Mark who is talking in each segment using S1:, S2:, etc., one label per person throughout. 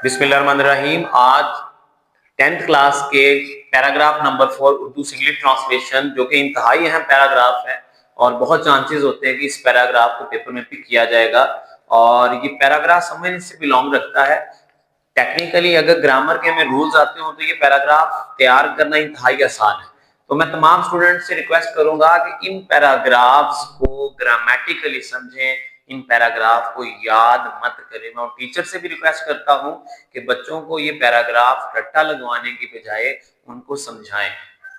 S1: बिस्मिल्लाहिर्रहमानिर्रहीम। आज 10th class के पैराग्राफ नंबर 4 उर्दू से इंग्लिश ट्रांसलेशन, जो कि इंतहाई अहम पैराग्राफ है और बहुत चांसेस होते हैं कि इस पैराग्राफ को पेपर में पिक किया जाएगा। और ये पैराग्राफ समझने से बिलोंग रखता है। टेक्निकली अगर ग्रामर के हमें रूल्स आते हो तो ये पैराग्राफ तैयार करना इंतहाई आसान है। तो मैं तमाम स्टूडेंट से रिक्वेस्ट करूंगा कि इन पैराग्राफ्स को ग्रामेटिकली समझें, इन पैराग्राफ को याद मत करें। मैं टीचर से भी रिक्वेस्ट करता हूं कि बच्चों को ये पैराग्राफ रट्टा लगवाने की बजाय उनको समझाएं।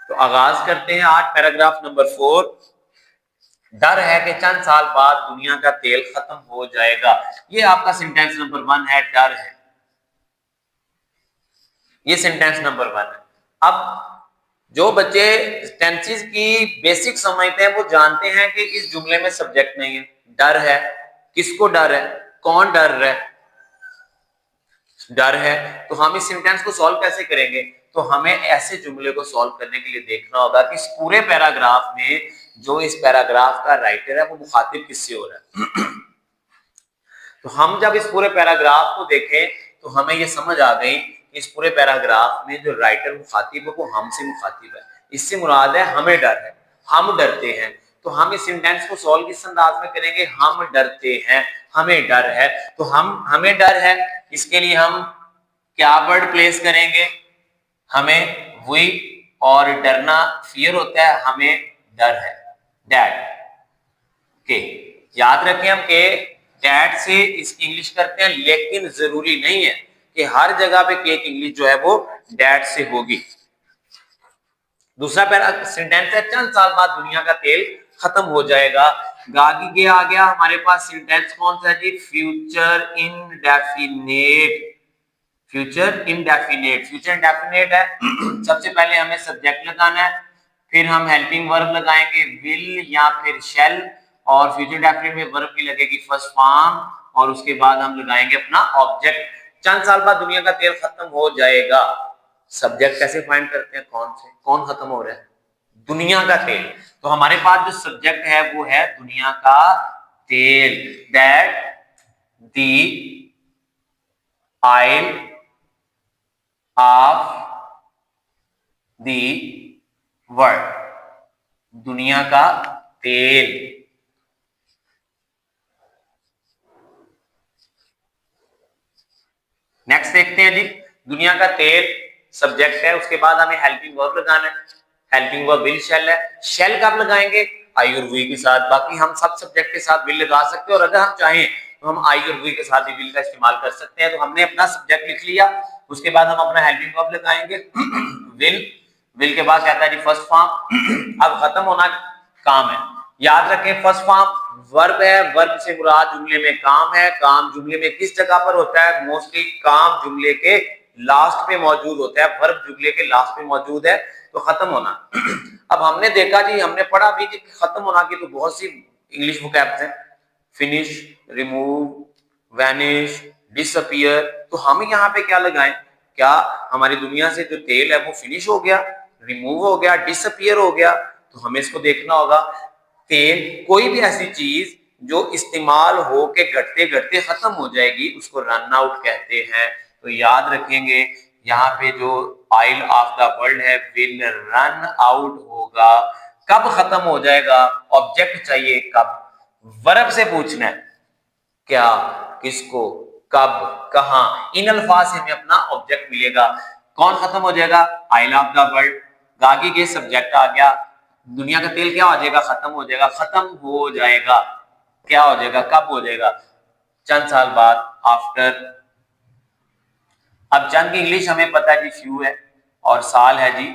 S1: तो आगाज करते हैं आज पैराग्राफ नंबर 4। डर है कि चंद साल बाद दुनिया का तेल खत्म हो जाएगा। ये आपका सेंटेंस नंबर 1 है, डर है। ये सेंटेंस नंबर 1 है। अब जो बच्चे टेंसेस की बेसिक समझते हैं वो जानते हैं कि इस जुमले में सब्जेक्ट नहीं है। डर है, किसको डर है, कौन डर रहा है? डर है। तो हम इस सेंटेंस को सॉल्व कैसे करेंगे? तो हमें ऐसे जुमले को सॉल्व करने के लिए देखना होगा कि इस पूरे पैराग्राफ में जो इस पैराग्राफ का राइटर है वो मुखातिब किससे हो रहा है। तो हम जब इस पूरे पैराग्राफ को देखें तो हमें ये समझ आ गई कि इस पूरे पैराग्राफ में जो राइटर मुखातिब है वो हमसे मुखातिब है। इससे मुराद है हमें डर है, हम डरते हैं। तो हम इस सेंटेंस को सॉल्व किस अंदाज में करेंगे? हम डरते हैं, हमें डर है। तो हमें डर है, इसके लिए हम क्या वर्ड प्लेस करेंगे? हमें वी, और डरना फियर होता है, हमें डर है, डैट के। याद रखें हम के डैट से इसकी इंग्लिश करते हैं, लेकिन जरूरी नहीं है कि हर जगह पे के की इंग्लिश जो है वो डैट से होगी। दूसरा पैरा सेंटेंस है चंद साल बाद दुनिया का तेल खत्म हो जाएगा। गागी के आ गया हमारे पास सेंटेंस कौन सा जी? Future indefinite. Future indefinite, future indefinite है। सबसे पहले हमें सब्जेक्ट लगाना है, फिर हम हेल्पिंग वर्ब लगाएंगे विल या फिर शेल, और फ्यूचर इंडेफिनेट में वर्ब की लगेगी फर्स्ट फॉर्म, और उसके बाद हम लगाएंगे अपना ऑब्जेक्ट। चंद साल बाद दुनिया का तेल खत्म हो जाएगा। सब्जेक्ट कैसे फाइंड करते हैं? कौन से, कौन खत्म हो रहा है? दुनिया का तेल। तो हमारे पास जो सब्जेक्ट है वो है दुनिया का तेल। That the oil of the world, दुनिया का तेल। नेक्स्ट देखते हैं जी, दुनिया का तेल सब्जेक्ट है, उसके बाद हमें हेल्पिंग वर्ब लगाना है। हेल्पिंग वर्ब विल शेल है। शेल कब लगाएंगे? आई और वी के साथ। बाकी हम सब सब्जेक्ट के साथ विल लगा सकते हैं, और अगर हम चाहें तो हम आई और वी के साथ भी विल का इस्तेमाल कर सकते हैं। तो हमने अपना सब्जेक्ट लिख लिया, उसके बाद हम अपना हेल्पिंग वर्ब लगाएंगे विल। विल के बाद कहता है जी फर्स्ट फॉर्म। अब खत्म होना काम है। याद रखें फर्स्ट फॉर्म वर्ब है, वर्ब से मुराद जुमले में काम है। काम जुमले में किस जगह पर होता है? मोस्टली काम जुमले के लास्ट पे मौजूद होता है। वर्ब जुमले के लास्ट पे मौजूद है, तो खत्म होना। अब हमने देखा जी, हमने पढ़ा भी कि खत्म होना की तो बहुत सी इंग्लिश वोकैब्स हैं। Finish, remove, vanish, disappear. तो हम यहाँ पे क्या लगाएं? क्या हमारी दुनिया से जो तेल है वो फिनिश हो गया, रिमूव हो गया, डिसअपीयर हो गया? तो हमें इसको देखना होगा। तेल कोई भी ऐसी चीज जो इस्तेमाल हो के घटते घटते खत्म हो जाएगी उसको रन आउट कहते हैं। तो याद रखेंगे यहाँ पे जो ऑयल ऑफ द वर्ल्ड है विल रन आउट होगा। कब खत्म हो जाएगा? ऑब्जेक्ट चाहिए, कब। वर्ब से पूछना है क्या, किसको, कब, कहां। इन अल्फाज से हमें अपना ऑब्जेक्ट मिलेगा। कौन खत्म हो जाएगा? Oil of the world. गागी के सब्जेक्ट आ गया। दुनिया का तेल क्या हो जाएगा? खत्म हो जाएगा। खत्म हो जाएगा क्या हो जाएगा? कब हो जाएगा? चंद साल बाद, आफ्टर। अब चंद की इंग्लिश हमें पता है जी फ्यू है, और साल है जी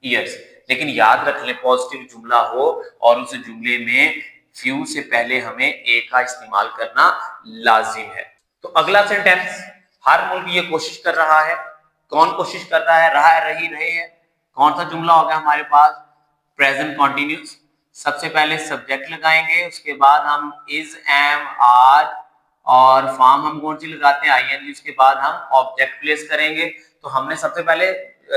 S1: ईयर्स। लेकिन याद रख ले पॉजिटिव जुमला हो और उस जुमले में फ्यू से पहले हमें ए का इस्तेमाल करना लाजिम है। तो अगला सेंटेंस, हर मुल्क ये कोशिश कर रहा है। कौन कोशिश कर रहा है? रहा है, रही, रहे हैं। कौन सा जुमला होगा हमारे पास? Present continuous. सबसे पहले सब्जेक्ट लगाएंगे, उसके बाद हम इज, एम, आर, और फॉर्म हम कौन सी लगाते हैं? आईएनजी। उसके बाद हम ऑब्जेक्ट प्लेस करेंगे। तो हमने सबसे पहले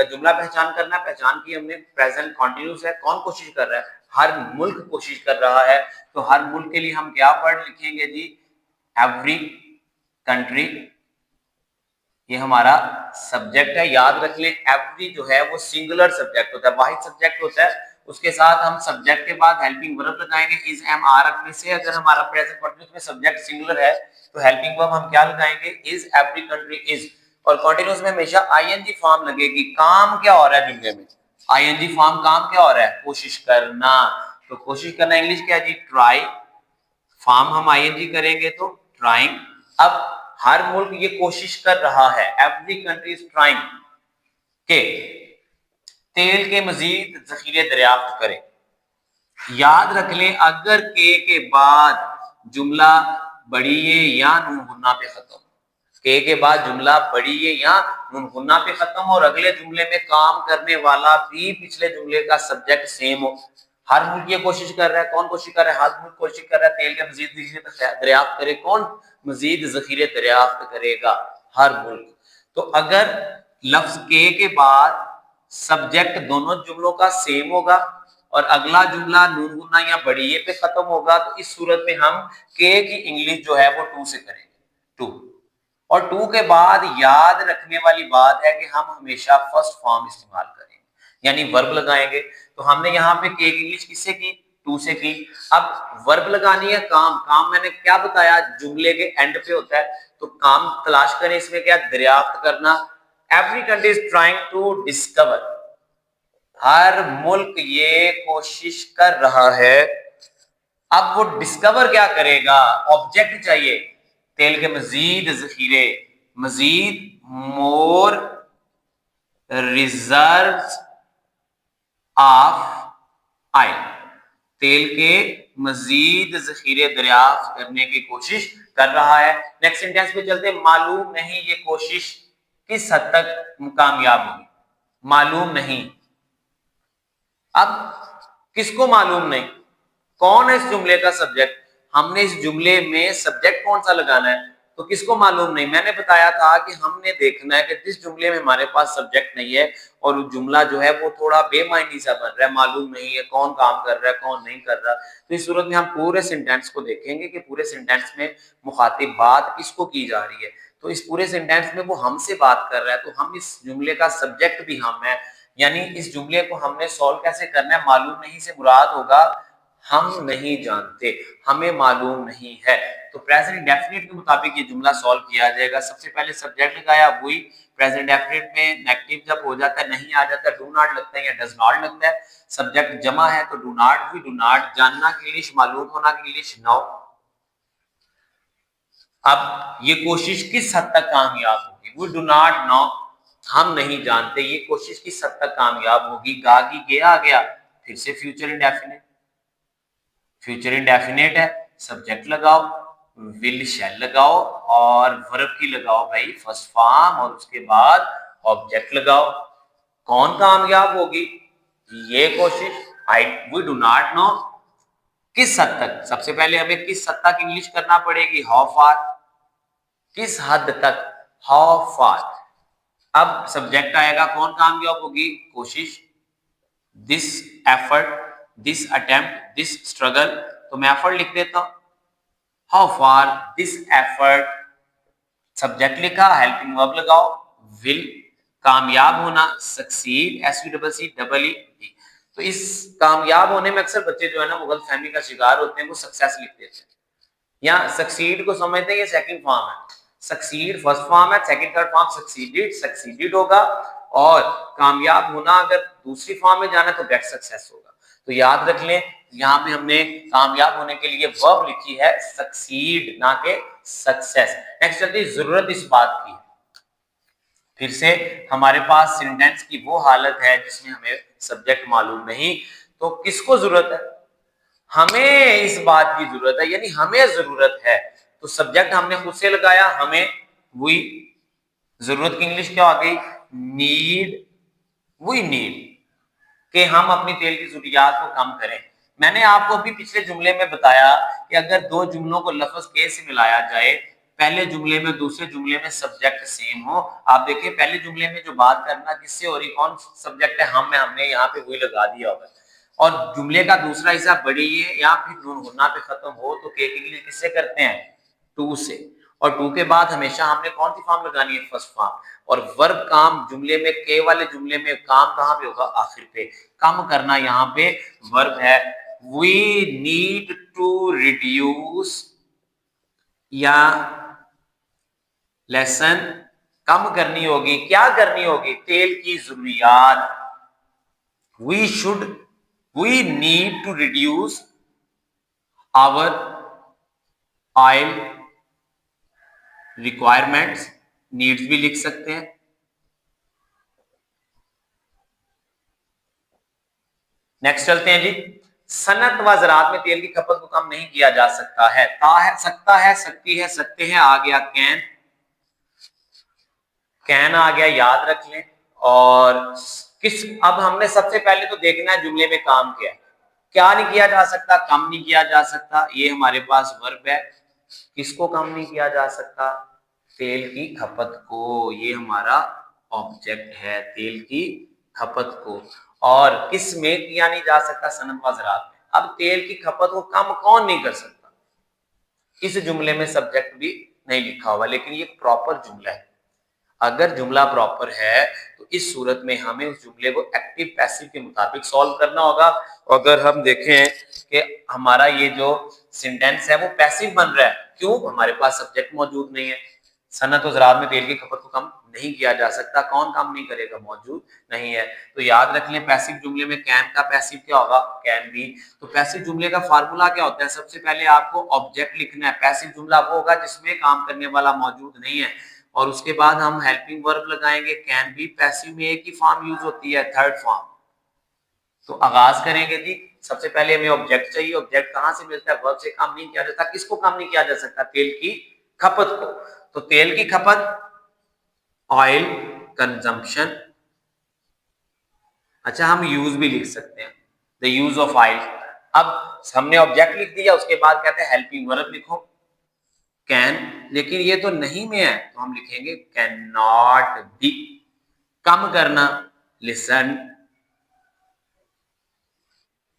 S1: जुमला पहचान करना, पहचान की हमने। प्रेजेंट कॉन्टिन्यूस है, कौन कोशिश कर रहा है? हर मुल्क कोशिश कर रहा है। तो हर मुल्क के लिए हम क्या वर्ड लिखेंगे जी? एवरी कंट्री ये हमारा सब्जेक्ट है, याद रख लें। एवरी जो है वो सिंगुलर सब्जेक्ट होता है, वाहिद सब्जेक्ट होता है। उसके साथ हम सब्जेक्ट के बाद हेल्पिंग वर्ब लगाएंगे, इज एम आर रखने से। अगर हमारा प्रेजेंट कंटिन्यूस में सब्जेक्ट सिंगुलर है तो हेल्पिंग वर्ब हम क्या लगाएंगे, इज एवरी कंट्री इज। और कंटिन्यूस में हमेशा आईएनजी फॉर्म लगेगी। काम क्या हो रहा है जुमले में, आईएनजी फॉर्म, काम क्या हो रहा है, कोशिश करना। तो कोशिश करना इंग्लिश क्या है जी, ट्राई। फॉर्म हम आईएनजी करेंगे तो ट्राइंग। अब हर मुल्क ये कोशिश कर रहा है, एवरी कंट्री इज ट्राइंग के तेल के मजीद जखीरे दरियाफ्त करें। याद रख लें, अगर के बाद जुमला बढ़िए या नून गुन्ना पे खत्म, के बाद जुमला बढ़िए या नून गुन्ना पे खत्म और अगले जुमले में काम करने वाला भी पिछले जुमले का सब्जेक्ट सेम हो। हर मुल्क ये कोशिश कर रहा है, कौन कोशिश कर रहा है, हर मुल्क कोशिश कर रहा है तेल के मजीद जखीरे दरियाफ्त करे। कौन मजीद जखीरे दरियाफ्त करेगा, हर मुल्क। तो अगर लफ्ज के बाद सब्जेक्ट दोनों जुमलों का सेम होगा और अगला जुमला नून गुन्ना या बढ़िए पे खत्म होगा, तो इस सूरत में हम के की इंग्लिश जो है वो टू से करेंगे, टू। और टू के बाद याद रखने वाली बात है कि हम हमेशा फर्स्ट फॉर्म इस्तेमाल करेंगे, यानी वर्ब लगाएंगे। तो हमने यहाँ पे के की इंग्लिश किससे की, टू से की। अब वर्ब लगानी है, काम। काम मैंने क्या बताया, जुमले के एंड पे होता है, तो काम तलाश करें। इसमें क्या, दरियाफ्त करना। Every country is trying to discover, हर मुल्क ये कोशिश कर रहा है। अब वो डिस्कवर क्या करेगा, ऑब्जेक्ट चाहिए, तेल के मजीद जखीरे, मजीद, मोर रिजर्व्स ऑफ ऑयल, तेल के मजीद जखीरे दरियाफ्त करने की कोशिश कर रहा है। नेक्स्ट सेंटेंस पे चलते, मालूम नहीं ये कोशिश किस हद तक कामयाब होगी, मालूम नहीं। अब किसको मालूम नहीं, कौन है इस जुमले का सब्जेक्ट, हमने इस जुमले में सब्जेक्ट कौन सा लगाना है, तो किसको मालूम नहीं। मैंने बताया था कि हमने देखना है कि जिस जुमले में हमारे पास सब्जेक्ट नहीं है और वो जुमला जो है वो थोड़ा बेमायनी सा बन रहा है, मालूम नहीं है कौन काम कर रहा है कौन नहीं कर रहा, तो इस सूरत में हम पूरे सेंटेंस को देखेंगे कि पूरे सेंटेंस में मुखातिब बात किसको की जा रही है। तो इस पूरे सेंटेंस में वो हमसे बात कर रहा है, तो हम इस जुमले का सब्जेक्ट भी हम है, यानी इस जुमले को हमने सॉल्व कैसे करना है। मालूम नहीं से मुराद होगा हम नहीं जानते, हमें मालूम नहीं है। तो प्रेजेंट इंडेफिनिट के मुताबिक ये जुमला सॉल्व किया जाएगा। सबसे पहले सब्जेक्ट लगाया, वही प्रेजेंट इंडेफिनिट में नेगेटिव जब हो जाता है, नहीं आ जाता, डू नॉट लगता है या डज नॉट लगता है। सब्जेक्ट जमा है तो do not, we do not, जानना की इंग्लिश, मालूम होना की इंग्लिश, नो। अब ये कोशिश किस हद तक कामयाब होगी, वी डू नॉट नो, हम नहीं जानते ये कोशिश किस हद तक कामयाब होगी। गागी गया आ गया, फिर से फ्यूचर इंडेफिनिट, फ्यूचर इंडेफिनिट है, सब्जेक्ट लगाओ, विल शैल लगाओ और वर्ब की लगाओ भाई फर्स्ट फॉर्म और उसके बाद ऑब्जेक्ट लगाओ। कौन कामयाब होगी, ये कोशिश, आई वी डू नॉट नो, किस हद तक, सबसे पहले हमें किस हद तक इंग्लिश करना पड़ेगी, हाउ फार, किस हद तक, हाउ फार। अब सब्जेक्ट आएगा, कौन कामयाब होगी, कोशिश, this effort, this attempt, this struggle, तो मैं एफर्ट लिख देता हूं, how far this effort, subject लिखा, हेल्पिंग वर्ब लगाओ, विल, कामयाब होना, सक्सीड, SUCCEED। तो इस कामयाब होने में अक्सर बच्चे जो है ना वो गलतफहमी का शिकार होते हैं, वो सक्सेस लिख देते हैं, या सक्सीड को समझते हैं ये सेकंड फॉर्म है, सक्सीड फर्स्ट फॉर्म है, second third form succeeded, succeeded होगा, और कामयाब होना अगर दूसरी फॉर्म में जाना तो गेट सक्सेस होगा। तो याद रख लें, यहाँ पे हमने कामयाब होने के लिए वर्ब लिखी है सक्सीड, ना के सक्सेस। नेक्स्ट चलती है, जरूरत इस बात की, फिर से हमारे पास सेंटेंस की वो हालत है जिसमें हमें सब्जेक्ट मालूम नहीं, तो किसको जरूरत है, हमें इस बात की जरूरत है, यानी हमें जरूरत है। तो सब्जेक्ट हमने खुद से लगाया, हमें, वही, जरूरत की इंग्लिश क्या आ गई, नीड, वी नीड, कि हम अपनी तेल की जरूरियात को कम करें। मैंने आपको अभी पिछले जुमले में बताया कि अगर दो जुमलों को लफ्ज के से मिलाया जाए, पहले जुमले में दूसरे जुमले में सब्जेक्ट सेम हो, आप देखिए पहले जुमले में जो बात करना किससे हो रही, कौन सब्जेक्ट है, हम में, हमने यहाँ पे वही लगा दिया होगा, और जुमले का दूसरा हिस्सा बड़ी है या फिर नून गुन्ना पे खत्म हो तो के के लिए किससे करते हैं, टू से। और टू के बाद हमेशा हमने कौन सी फॉर्म लगानी है, फर्स्ट फॉर्म। और वर्ब काम जुमले में, के वाले जुमले में काम कहां पे होगा, आखिर पे। कम करना यहाँ पे वर्ब है। वी नीड टू रिड्यूस या लेसन, कम करनी होगी, क्या करनी होगी, तेल की जरूरियात। We need to reduce our oil requirements, needs भी लिख सकते हैं। नेक्स्ट चलते हैं जी। सनत व ज़राअत में तेल की खपत को कम नहीं किया जा सकता है। सकता है, सकती है, सकते हैं, आ गया कैन आ गया, याद रख लें। और अब हमने सबसे पहले तो देखना है जुमले में काम क्या है। क्या नहीं किया जा सकता, कम नहीं किया जा सकता, ये हमारे पास वर्ब है। किसको कम नहीं किया जा सकता, तेल की खपत को, ये हमारा ऑब्जेक्ट है, तेल की खपत को। और किस में किया नहीं जा सकता, सनत व ज़राअत में। अब तेल की खपत को कम कौन नहीं कर सकता, इस जुमले में सब्जेक्ट भी नहीं लिखा हुआ, लेकिन ये प्रॉपर जुमला है। अगर जुमला प्रॉपर है तो इस सूरत में हमें उस जुमले को एक्टिव पैसिव के मुताबिक सॉल्व करना होगा। अगर हम देखें कि हमारा ये जो सेंटेंस है वो पैसिव बन रहा है, क्यों, हमारे पास सब्जेक्ट मौजूद नहीं है। सनत और ज़राअत में तेल की खपत को कम नहीं किया जा सकता, कौन काम नहीं करेगा, मौजूद नहीं है। तो याद रख लें, पैसिव जुमले में कैन का पैसिव क्या होगा, कैन बी। तो पैसिव जुमले का फार्मूला क्या होता है, सबसे पहले आपको ऑब्जेक्ट लिखना है। पैसिव जुमला वो होगा जिसमें काम करने वाला मौजूद नहीं है, और उसके बाद हम हेल्पिंग वर्ब लगाएंगे। कैन बी पैसिव में एक ही फॉर्म यूज होती है, थर्ड फॉर्म। तो आगाज करेंगे जी। सबसे पहले हमें ऑब्जेक्ट चाहिए। ऑब्जेक्ट कहां से मिलता है, वर्ब से काम नहीं किया जाता। किसको काम नहीं किया जा सकता, तेल की खपत को। तो तेल की खपत, ऑयल कंजम्पशन। अच्छा, हम यूज भी लिख सकते हैं, द यूज ऑफ ऑयल। अब हमने ऑब्जेक्ट लिख दिया, उसके बाद कहते हैं हेल्पिंग वर्ब लिखो, कैन, लेकिन ये तो नहीं में है तो हम लिखेंगे कैन नॉट बी। कम करना, लिसन।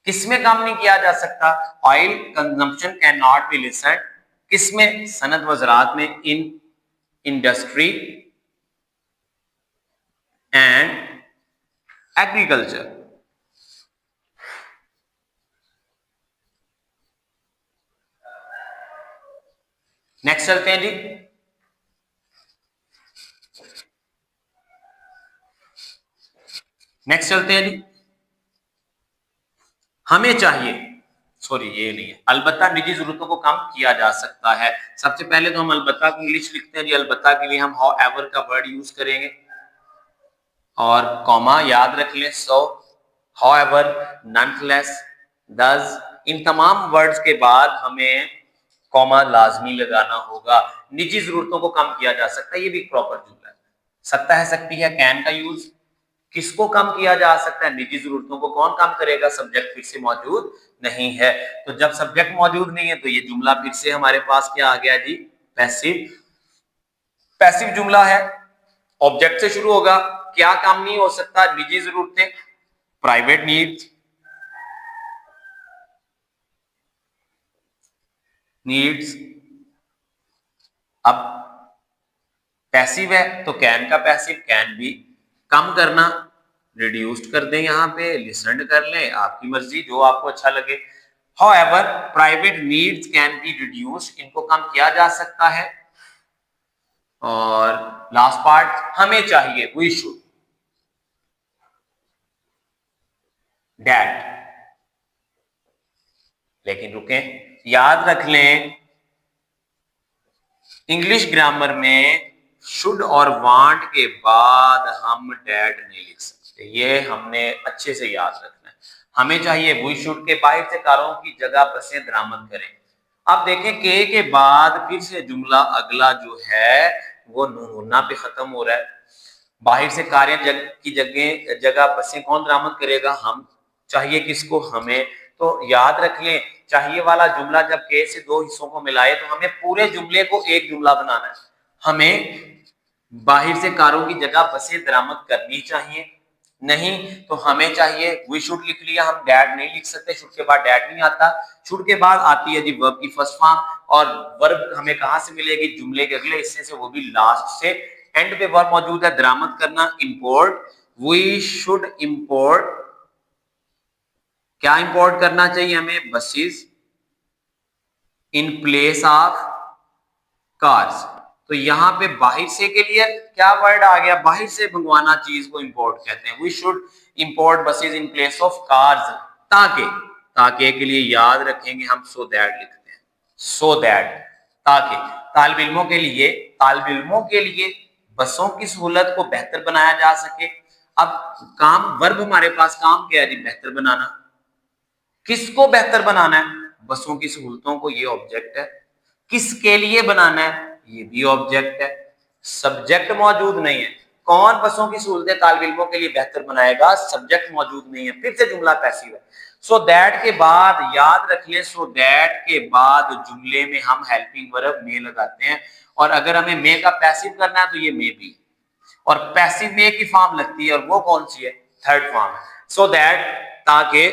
S1: किसमें कम नहीं किया जा सकता, oil consumption can not be listen. किसमें, सनत व ज़राअत में, in industry and agriculture. Next चलते हैं जी। नेक्स्ट चलते हैं जी। हमें चाहिए, सॉरी ये नहीं है, अलबत्ता निजी जरूरतों को कम किया जा सकता है। सबसे पहले तो हम अलबत्ता की इंग्लिश लिखते हैं जी। अलबत्ता के लिए हम हाउ एवर का वर्ड यूज करेंगे और कॉमा याद रख लें। सो, हाउ एवर, नॉनथलेस, दस, इन तमाम वर्ड्स के बाद हमें कॉमा लाजमी लगाना होगा। निजी जरूरतों को कम किया जा सकता है, ये भी प्रॉपर जुमला है। सकता है, सकती है, कैन का यूज। किसको कम किया जा सकता है, निजी जरूरतों को। कौन काम करेगा, सब्जेक्ट फिर से मौजूद नहीं है। तो जब सब्जेक्ट मौजूद नहीं है तो ये जुमला फिर से हमारे पास क्या आ गया जी, पैसिव। पैसिव जुमला है, ऑब्जेक्ट से शुरू होगा। क्या काम नहीं हो सकता, निजी जरूरतें, प्राइवेट नीड्स, नीड्स। अब पैसिव है तो कैन का पैसिव, कैन भी। कम करना, रिड्यूस्ड कर दें, यहां पे लिसनड कर लें, आपकी मर्जी, जो आपको अच्छा लगे। However, private needs can be reduced, इनको कम किया जा सकता है। और लास्ट पार्ट, हमें चाहिए, वी शुड, डैट। लेकिन रुकें, याद रख लें, इंग्लिश ग्रामर में शुड और वांट के बाद हम डैट नहीं लिख सकते, ये हमने अच्छे से याद रखना है। हमें चाहिए, वी शुड के बाहर से कारों की जगह बसें दरामद करें। अब देखें, के बाद फिर से जुमला अगला जो है वो नूना पे खत्म हो रहा है। बाहर से कारें की जगह बसें कौन दरामद करेगा, हम। चाहिए किसको, हमें। तो याद रख लें, चाहिए वाला जुमला जब के से दो हिस्सों को मिलाए तो हमें पूरे जुमले को एक जुमला बनाना है। हमें बाहर से कारों की जगह बसें दरामद करनी चाहिए, नहीं तो हमें चाहिए, वी शुड लिख लिया, हम डैड नहीं लिख सकते, शुड के बाद डैड नहीं आता। शुड के बाद आती है जी वर्ब की फर्स्ट फॉर्म, और वर्ब हमें कहां से मिलेगी, जुमले के अगले हिस्से से, वो भी लास्ट से। एंड पे वर्ब मौजूद है, दरामद करना, इंपोर्ट। वी शुड इंपोर्ट, क्या इंपोर्ट करना चाहिए हमें, buses in place of cars. तो यहाँ पे बाहर से के लिए क्या वर्ड आ गया, बाहर से मंगवाना चीज को इंपोर्ट कहते हैं। We should import buses in place of cars, ताकि, ताकि के लिए याद रखेंगे हम सो दैट लिखते हैं, सो दैट, ताकि तालिब इल्मों के लिए, तालिब इल्मों के लिए बसों की सहूलत को बेहतर बनाया जा सके। अब काम, वर्ब हमारे पास काम क्या है जी, बेहतर बनाना। किसको बेहतर बनाना है, बसों की सहूलतों को, ये ऑब्जेक्ट है। किसके लिए बनाना है, ये भी ऑब्जेक्ट है। सब्जेक्ट मौजूद नहीं है, कौन बसों की सहूलतें तालिब इल्मों के लिए बेहतर बनाएगा, सब्जेक्ट मौजूद नहीं है, फिर से जुमला पैसिव है। सो दैट के बाद याद रख लें, सो दैट के बाद जुमले में हम हेल्पिंग वर्ब मे लगाते हैं, और अगर हमें मे का पैसिव करना है तो ये मे भी, और पैसिव में की फॉर्म लगती है, और वो कौन सी है, थर्ड फॉर्म। सो दैट, ताकि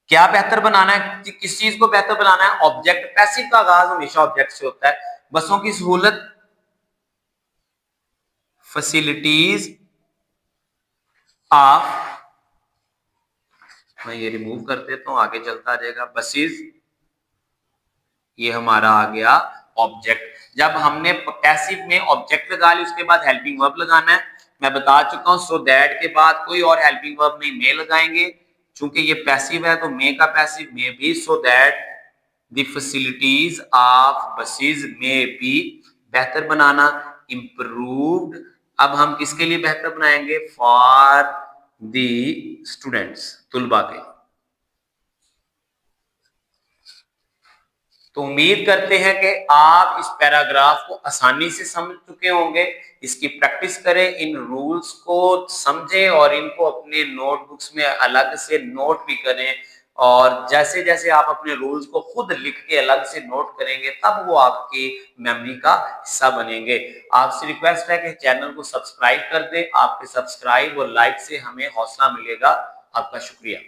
S1: क्या बेहतर बनाना है, किस चीज को बेहतर बनाना है, ऑब्जेक्ट। पैसिव का आगाज हमेशा ऑब्जेक्ट से होता है। बसों की सहूलत, फैसिलिटीज ऑफ, मैं ये रिमूव कर देता हूं, आगे चलता जाएगा, बसेस, ये हमारा आ गया ऑब्जेक्ट। जब हमने पैसिव में ऑब्जेक्ट लगा ली, उसके बाद हेल्पिंग वर्ब लगाना है। मैं बता चुका हूं, सो दैट के बाद कोई और हेल्पिंग वर्ब नहीं, मे लगाएंगे। चूंकि ये पैसिव है तो मे का पैसिव मे भी, so that the facilities of buses may be, बेहतर बनाना, इंप्रूव्ड। अब हम किसके लिए बेहतर बनाएंगे, फॉर द स्टूडेंट्स, तुलबा के। तो उम्मीद करते हैं कि आप इस पैराग्राफ को आसानी से समझ चुके होंगे। इसकी प्रैक्टिस करें, इन रूल्स को समझें और इनको अपने नोटबुक्स में अलग से नोट भी करें। और जैसे जैसे आप अपने रूल्स को खुद लिख के अलग से नोट करेंगे, तब वो आपकी मेमोरी का हिस्सा बनेंगे। आपसे रिक्वेस्ट है कि चैनल को सब्सक्राइब कर दें। आपके सब्सक्राइब और लाइक से हमें हौसला मिलेगा। आपका शुक्रिया।